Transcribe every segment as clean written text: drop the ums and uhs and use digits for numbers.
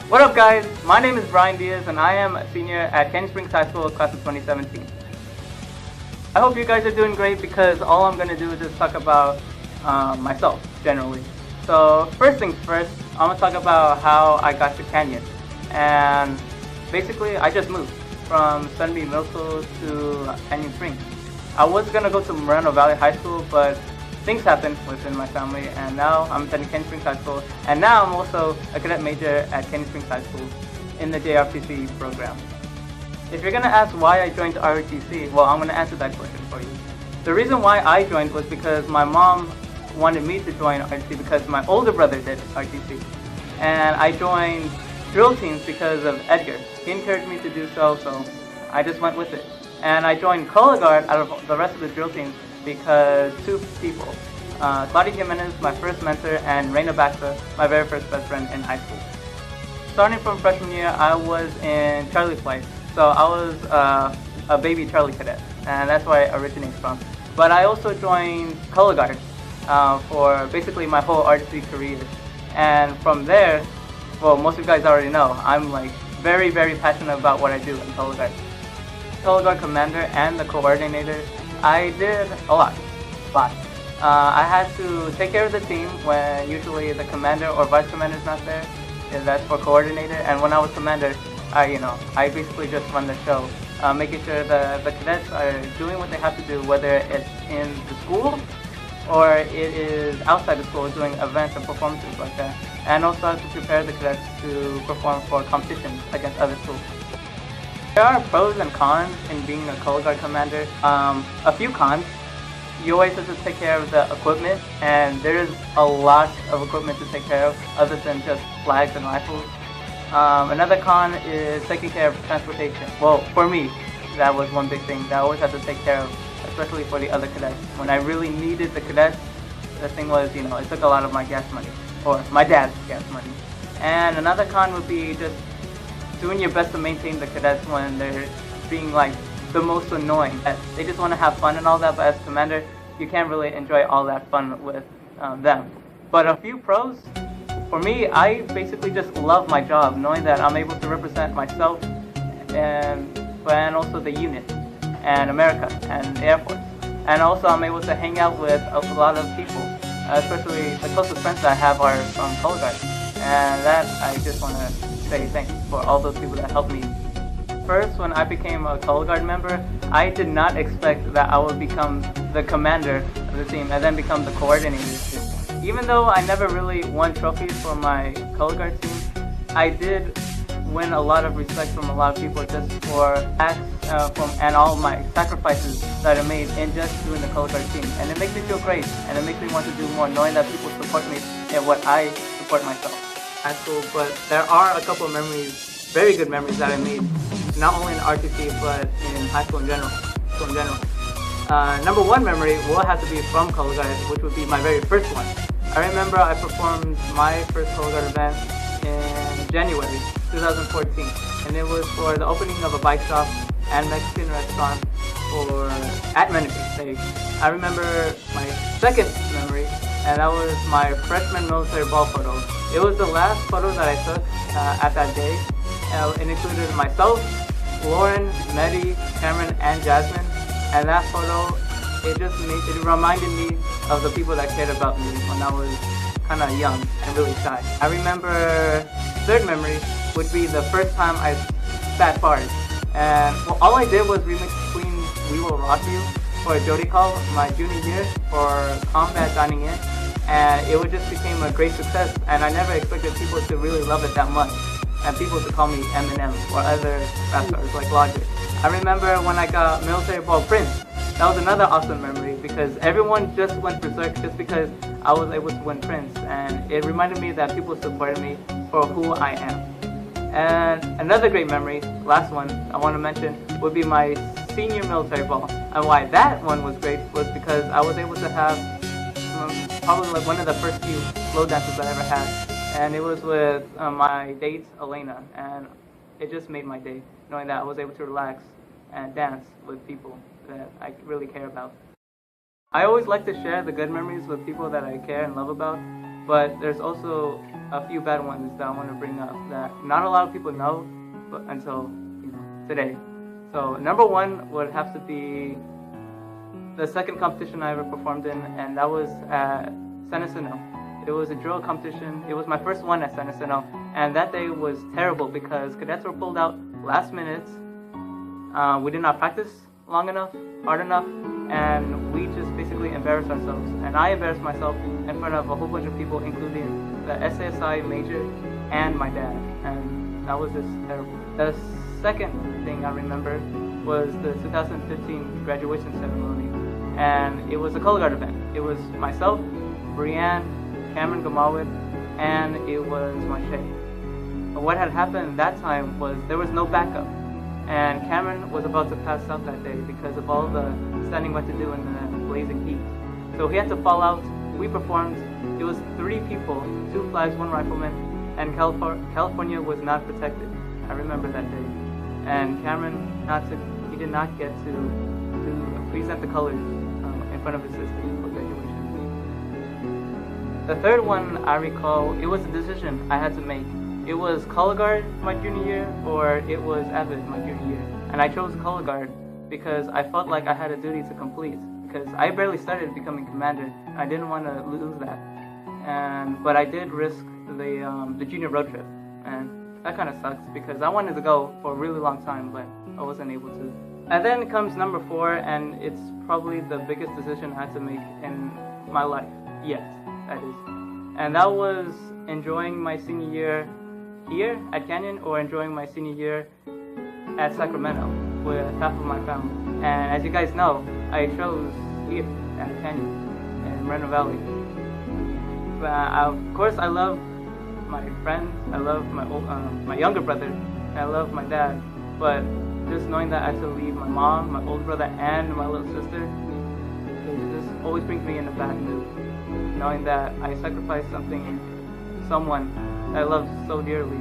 What up guys, my name is Brian Diaz and I am a senior at Canyon Springs High School class of 2017. I hope you guys are doing great because all I'm going to do is just talk about myself generally. So first things first, I'm going to talk about how I got to Canyon. And basically I just moved from Sunbeam Middle School to Canyon Springs. I was going to go to Moreno Valley High School, but things happened within my family, and now I'm attending Canyon Springs High School, and now I'm also a cadet major at Canyon Springs High School in the JRPC program. If you're going to ask why I joined ROTC, well, I'm going to answer that question for you. The reason why I joined was because my mom wanted me to join ROTC because my older brother did ROTC, and I joined drill teams because of Edgar. He encouraged me to do so, so I just went with it. And I joined color guard out of the rest of the drill teams because two people, Claudia Jimenez, my first mentor, and Reina Baxa, my very first best friend in high school. Starting from freshman year, I was in Charlie Flight, so I was a baby Charlie cadet, and that's where it originates from. But I also joined color guard for basically my whole RC career, and from there, well, most of you guys already know, I'm like very, very passionate about what I do in color guard. Color guard commander and the coordinator, I did a lot. I had to take care of the team when usually the commander or vice commander is not there. That's for coordinator. And when I was commander, I basically just run the show, making sure the cadets are doing what they have to do, whether it's in the school or it is outside the school doing events and performances like that. And also to prepare the cadets to perform for competitions against other schools. There are pros and cons in being a color guard commander. A few cons. You always have to take care of the equipment, and there is a lot of equipment to take care of other than just flags and rifles. Another con is taking care of transportation. Well, for me, that was one big thing that I always had to take care of, especially for the other cadets. When I really needed the cadets, the thing was, it took a lot of my gas money, or my dad's gas money. And another con would be just doing your best to maintain the cadets when they're being like the most annoying. They just want to have fun and all that, but as commander, you can't really enjoy all that fun with them. But a few pros, for me, I basically just love my job, knowing that I'm able to represent myself and also the unit and America and the Air Force. And also I'm able to hang out with a lot of people, especially the closest friends that I have are from color guard. And that I just want to say thanks for all those people that helped me. First, when I became a color guard member, I did not expect that I would become the commander of the team and then become the coordinator. Even though I never really won trophies for my color guard team, I did win a lot of respect from a lot of people just for acts and all my sacrifices that I made in just doing the color guard team. And it makes me feel great, and it makes me want to do more, knowing that people support me in what I support myself at school. But there are a couple of memories, very good memories that I made, not only in RTC but in high school in general. Number one memory will have to be from color guard, which would be my very first one. I remember I performed my first color guard event in January 2014, and it was for the opening of a bike shop and Mexican restaurant at Menifee. I remember my second memory, and that was my freshman military ball photo. It was the last photo that I took at that day. It included myself, Lauren, Medi, Cameron, and Jasmine. And that photo, it reminded me of the people that cared about me when I was kind of young and really shy. I remember third memory would be the first time I sat bars. And all I did was remix Queen We Will Rock You for Jody Call my junior year for Combat Dining In. And it just became a great success, and I never expected people to really love it that much, and people to call me Eminem or other rap stars like Logic. I remember when I got military ball Prince. That was another awesome memory because everyone just went berserk just because I was able to win Prince, and it reminded me that people supported me for who I am. And another great memory, last one I want to mention, would be my senior military ball. And why that one was great was because I was able to have probably like one of the first few slow dances I ever had. And it was with my date, Elena, and it just made my day, knowing that I was able to relax and dance with people that I really care about. I always like to share the good memories with people that I care and love about, but there's also a few bad ones that I want to bring up that not a lot of people know, but until today. So number one would have to be the second competition I ever performed in, and that was at San Jacinto. It was a drill competition. It was my first one at San Jacinto, and that day was terrible because cadets were pulled out last minute. We did not practice long enough, hard enough, and we just basically embarrassed ourselves. And I embarrassed myself in front of a whole bunch of people, including the SASI major and my dad, and that was just terrible. The second thing I remember was the 2015 graduation ceremony, and it was a color guard event. It was myself, Brianne, Cameron Gamawid, and it was Mache. But what had happened that time was there was no backup, and Cameron was about to pass out that day because of all the standing what to do in the blazing heat. So he had to fall out. We performed. It was 3 people, 2 flags, 1 rifleman, and California was not protected. I remember that day. And Cameron he did not get to present the colors in front of his sister for graduation. The third one I recall, it was a decision I had to make. It was color guard my junior year, or it was Avid my junior year. And I chose color guard because I felt like I had a duty to complete, because I barely started becoming commander. I didn't want to lose that. But I did risk the junior road trip, and that kind of sucks because I wanted to go for a really long time, but I wasn't able to. And then comes number 4, and it's probably the biggest decision I had to make in my life yet, that is. And that was enjoying my senior year here at Canyon or enjoying my senior year at Sacramento with half of my family. And as you guys know, I chose here at Canyon in Moreno Valley. Of course, I love my friends, I love my younger brother, and I love my dad, but just knowing that I had to leave my mom, my older brother, and my little sister, it just always brings me in a bad mood. Knowing that I sacrificed someone that I love so dearly.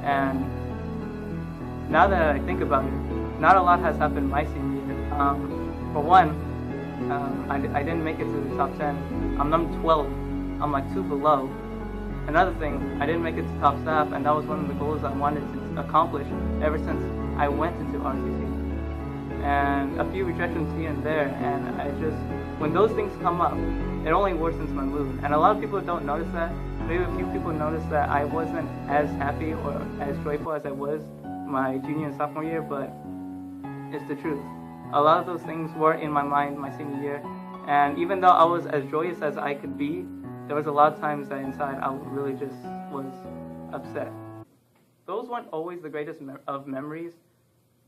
And now that I think about it, not a lot has happened my senior year. For one, I didn't make it to the top 10. I'm number 12. I'm like 2 below. Another thing, I didn't make it to top staff, and that was one of the goals I wanted to accomplish ever since I went into RTC. And a few rejections here and there, and when those things come up, it only worsens my mood. And a lot of people don't notice that. Maybe a few people notice that I wasn't as happy or as joyful as I was my junior and sophomore year, but it's the truth. A lot of those things were in my mind my senior year, and even though I was as joyous as I could be, there was a lot of times that inside I really just was upset. Those weren't always the greatest of memories,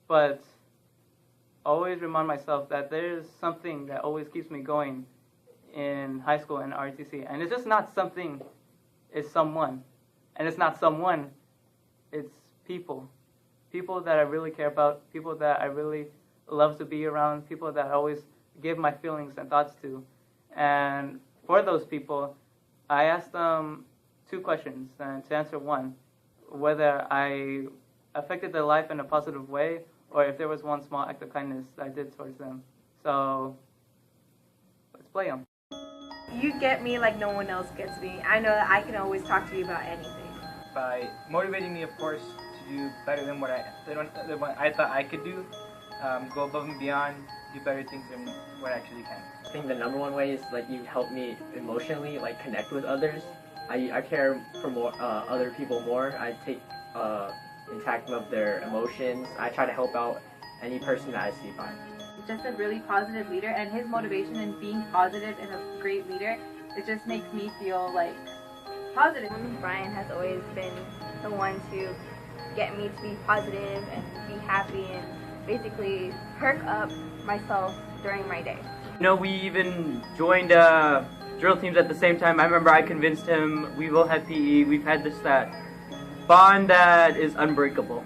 but always remind myself that there's something that always keeps me going in high school and RTC. And it's just not something, it's someone. And it's not someone, it's people. People that I really care about, people that I really love to be around, people that I always give my feelings and thoughts to. And for those people, I asked them 2 questions, and to answer one, whether I affected their life in a positive way, or if there was one small act of kindness I did towards them. So, let's play them. You get me like no one else gets me. I know that I can always talk to you about anything. By motivating me, of course, to do better than what I thought I could do, go above and beyond, do better things than what I actually can. I think the number 1 way is like you help me emotionally, like connect with others. I care for other people more. I take intact of their emotions. I try to help out any person that I see by. Just a really positive leader, and his motivation in being positive and a great leader, it just makes me feel like positive. Brian has always been the one to get me to be positive and be happy and basically perk up myself during my day. You know, we even joined drill teams at the same time. I remember I convinced him we will have PE, we've had that bond that is unbreakable.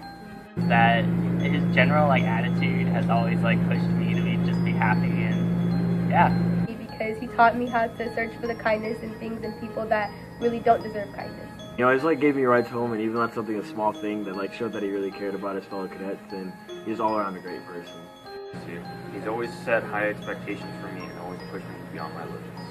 That his general attitude has always pushed me to just be happy, and yeah. Because he taught me how to search for the kindness in things and people that really don't deserve kindness. You know, he just gave me rides home, and even that's something, a small thing that showed that he really cared about his fellow cadets, and he's all around a great person. He's always set high expectations for me and always pushed me beyond my limits.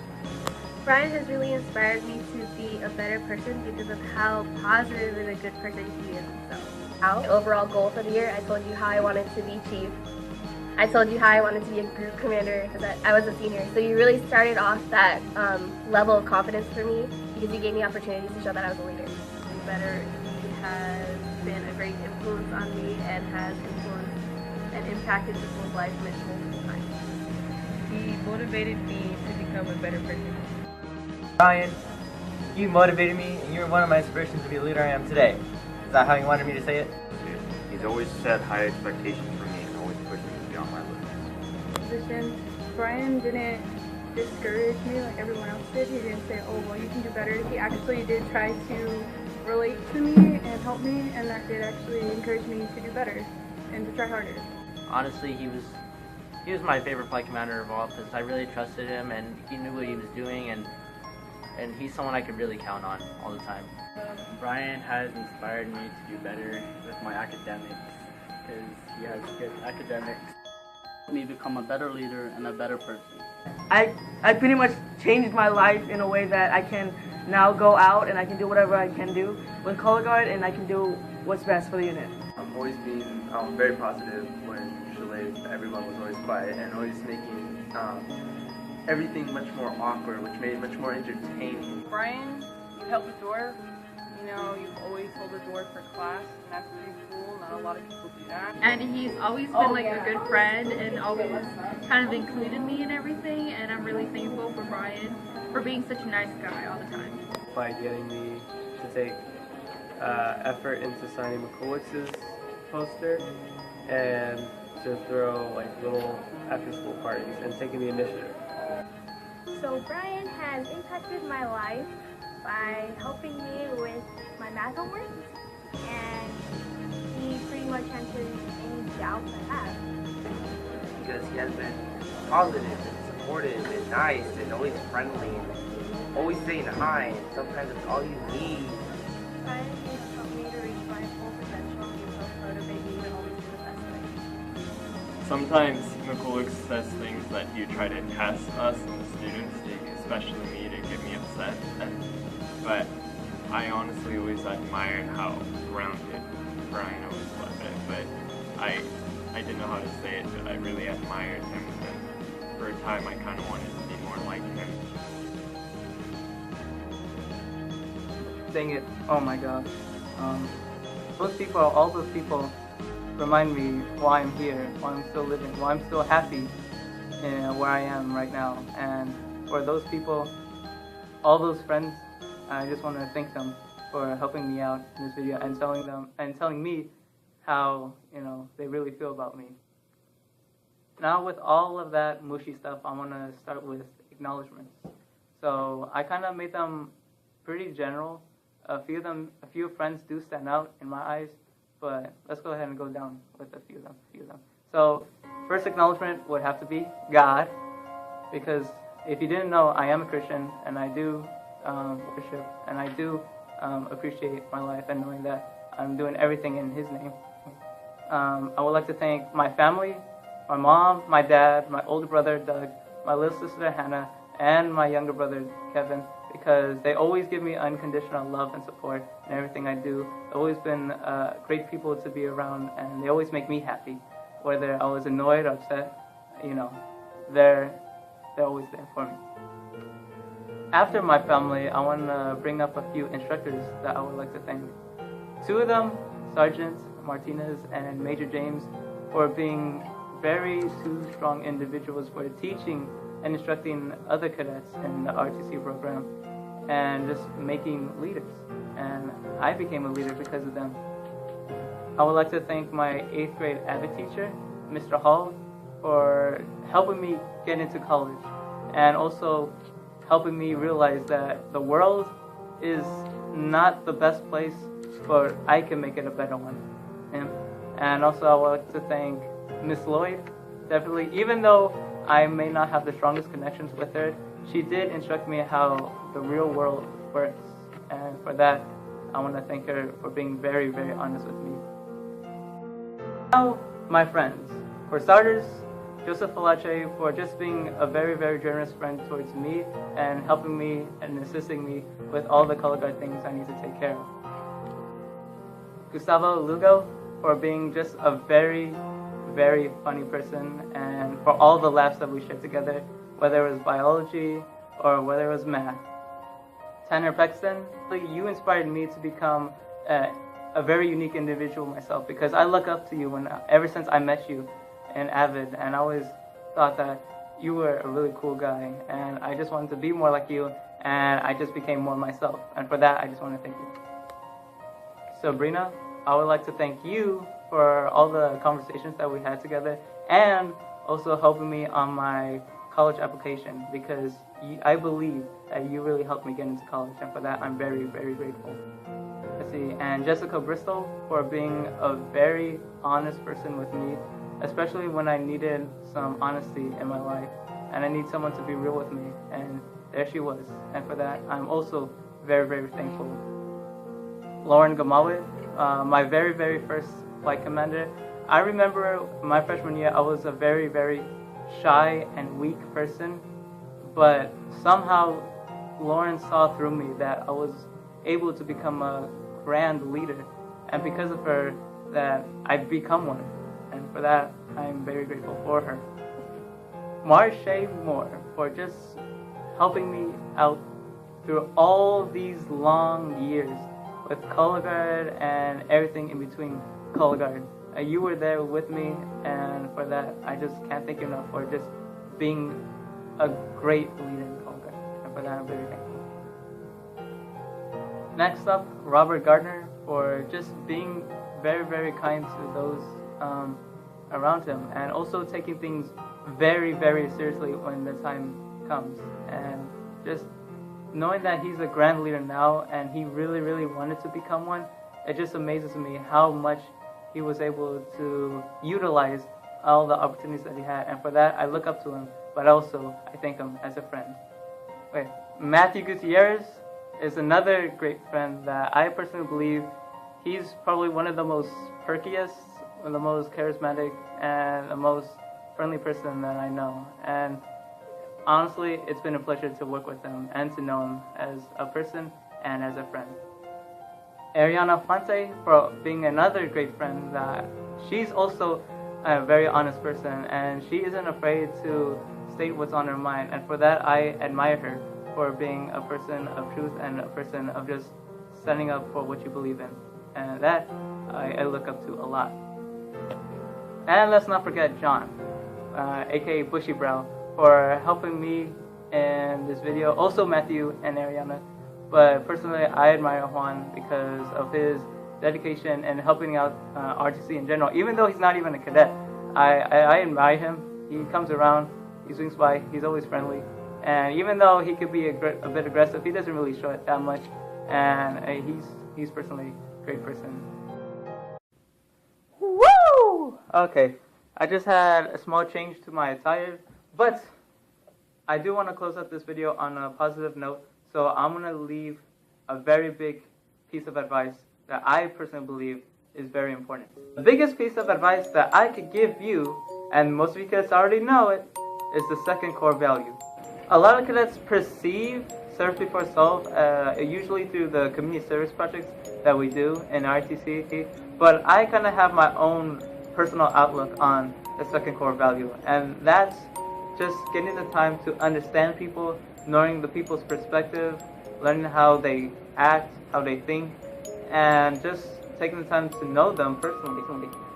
Brian has really inspired me to be a better person because of how positive and a good person he is himself. My overall goal for the year, I told you how I wanted to be chief. I told you how I wanted to be a group commander because I was a senior. So you really started off that level of confidence for me because you gave me opportunities to show that I was a leader. Be better. He has been a great influence on me and has influenced and impacted people's lives multiple times. He motivated me to become a better person. Brian, you motivated me, and you're one of my inspirations to be the leader I am today. Is that how you wanted me to say it? He's always set high expectations for me and always pushed me beyond my limits. Position. Brian didn't discourage me like everyone else did. He didn't say, oh, well, you can do better. He actually did try to relate to me and help me, and that did actually encourage me to do better and to try harder. Honestly, he was my favorite flight commander of all because I really trusted him and he knew what he was doing, and he's someone I could really count on all the time. Brian has inspired me to do better with my academics because he has good academics. Me become a better leader and a better person. I pretty much changed my life in a way that I can now go out and I can do whatever I can do with color guard, and I can do what's best for the unit. I'm always being very positive when usually everyone was always quiet, and always making everything much more awkward, which made it much more entertaining. Brian, you held the door. You know, you've always held the door for class, and that's pretty cool. Not a lot of people do that. And he's always been like a good friend and always kind of included me in everything, and I'm really thankful for Brian for being such a nice guy all the time. By getting me to take effort into signing McCulloch's poster and to throw like little after-school parties and taking the initiative. So Brian has impacted my life by helping me with my math homework, and he pretty much answers any doubts I have. Because he has been positive and supportive and nice and always friendly and always saying hi, and sometimes it's all you need. Brian has helped me to reach my full potential and he's helped motivate me to always do the best thing. Sometimes McCulloch says things that he would try to test us and the students, especially me, to get me upset. But I honestly always admired how grounded Brian always was. But I didn't know how to say it, but I really admired him. And for a time, I kind of wanted to be more like him. Dang it! Oh my God! All those people, remind me why I'm here, why I'm still living, why I'm still happy where I am right now. And for those people, all those friends, I just want to thank them for helping me out in this video and telling me how they really feel about me. Now with all of that mushy stuff, I want to start with acknowledgments. So I kind of made them pretty general. A few friends do stand out in my eyes, but let's go ahead and go down with a few of them. So first acknowledgement would have to be God, because if you didn't know, I am a Christian and I do worship and I do appreciate my life and knowing that I'm doing everything in His name. I would like to thank my family, my mom, my dad, my older brother Doug, my little sister Hannah, and my younger brother Kevin, because they always give me unconditional love and support in everything I do. They've always been great people to be around, and they always make me happy. Whether I was annoyed or upset, they're always there for me. After my family, I want to bring up a few instructors that I would like to thank. Two of them, Sergeant Martinez and Major James, for being two strong individuals for teaching and instructing other cadets in the RTC program and just making leaders. And I became a leader because of them. I would like to thank my 8th grade AVID teacher, Mr. Hall, for helping me get into college and also helping me realize that the world is not the best place, but I can make it a better one. And also I would like to thank Miss Lloyd, definitely, even though I may not have the strongest connections with her, she did instruct me how the real world works. And for that, I want to thank her for being very, very honest with me. Now, my friends. For starters, Joseph Falache for just being a very, very generous friend towards me and helping me and assisting me with all the color guard things I need to take care of. Gustavo Lugo for being just a very, very funny person and for all the laughs that we shared together, whether it was biology or whether it was math. Tanner Pexton, you inspired me to become a very unique individual myself because I look up to you ever since I met you in Avid, and I always thought that you were a really cool guy and I just wanted to be more like you, and I just became more myself, and for that I just want to thank you. Sabrina, I would like to thank you for all the conversations that we had together and also helping me on my college application because I believe that you really helped me get into college, and for that I'm very, very grateful. Let's see, and Jessica Bristol for being a very honest person with me, especially when I needed some honesty in my life and I need someone to be real with me, and there she was, and for that I'm also very, very thankful. Lauren Gamawe, my very, very first flight commander. I remember my freshman year I was a very, very shy and weak person, but somehow Lauren saw through me that I was able to become a grand leader, and because of her that I've become one, and for that I'm very grateful for her. Marsha Moore for just helping me out through all these long years with color guard and everything in between color guard. You were there with me, and for that I just can't thank you enough for just being a great leader in color guard, and for that I'm very thankful. Next up, Robert Gardner for just being very, very kind to those around him and also taking things very, very seriously when the time comes, and just knowing that he's a grand leader now and he really, really wanted to become one. It just amazes me how much he was able to utilize all the opportunities that he had, and for that I look up to him, but also I thank him as a friend. Okay, Matthew Gutierrez is another great friend that I personally believe he's probably one of the most perkiest, one of the most charismatic, and the most friendly person that I know. And honestly, it's been a pleasure to work with him and to know him as a person and as a friend. Aryana Fonte for being another great friend that she's also a very honest person and she isn't afraid to state what's on her mind, and for that I admire her for being a person of truth and a person of just standing up for what you believe in, and that I look up to a lot. And let's not forget John, aka Bushy Brow, for helping me in this video. Also Matthew and Aryana, but personally I admire Juan because of his dedication and helping out RTC in general. Even though he's not even a cadet, I admire him. He comes around, he swings by, he's always friendly, and even though he could be a bit aggressive, he doesn't really show it that much, and he's personally a great person. Woo! Okay, I just had a small change to my attire, but I do want to close up this video on a positive note, so I'm going to leave a very big piece of advice that I personally believe is very important. The biggest piece of advice that I could give you, and most of you cadets already know it, is the second core value. A lot of cadets perceive Serve Before Solve, usually through the community service projects that we do in RTC, but I kind of have my own personal outlook on the second core value, and that's just getting the time to understand people, knowing the people's perspective, learning how they act, how they think, and just taking the time to know them personally.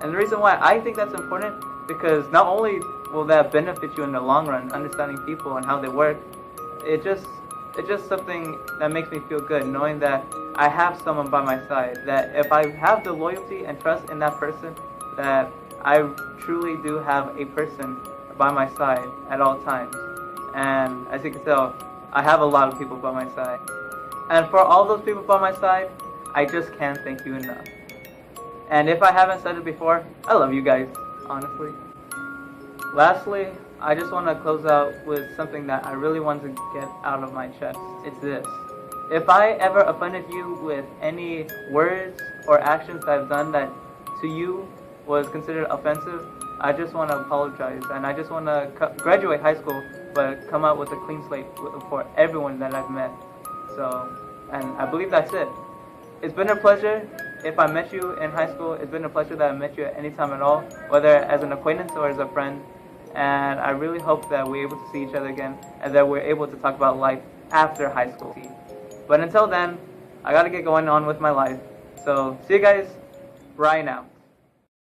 And the reason why I think that's important, because not only will that benefit you in the long run, understanding people and how they work, it's just something that makes me feel good, knowing that I have someone by my side, that if I have the loyalty and trust in that person, that I truly do have a person by my side at all times. And as you can tell, I have a lot of people by my side. And for all those people by my side, I just can't thank you enough. And if I haven't said it before, I love you guys, honestly. Lastly, I just want to close out with something that I really want to get out of my chest. It's this. If I ever offended you with any words or actions that I've done that to you was considered offensive, I just want to apologize, and I just want to graduate high school, but come out with a clean slate for everyone that I've met. So, and I believe that's it. It's been a pleasure. If I met you in high school, it's been a pleasure that I met you at any time at all, whether as an acquaintance or as a friend. And I really hope that we're able to see each other again, and that we're able to talk about life after high school. But until then, I gotta get going on with my life. So, see you guys right now.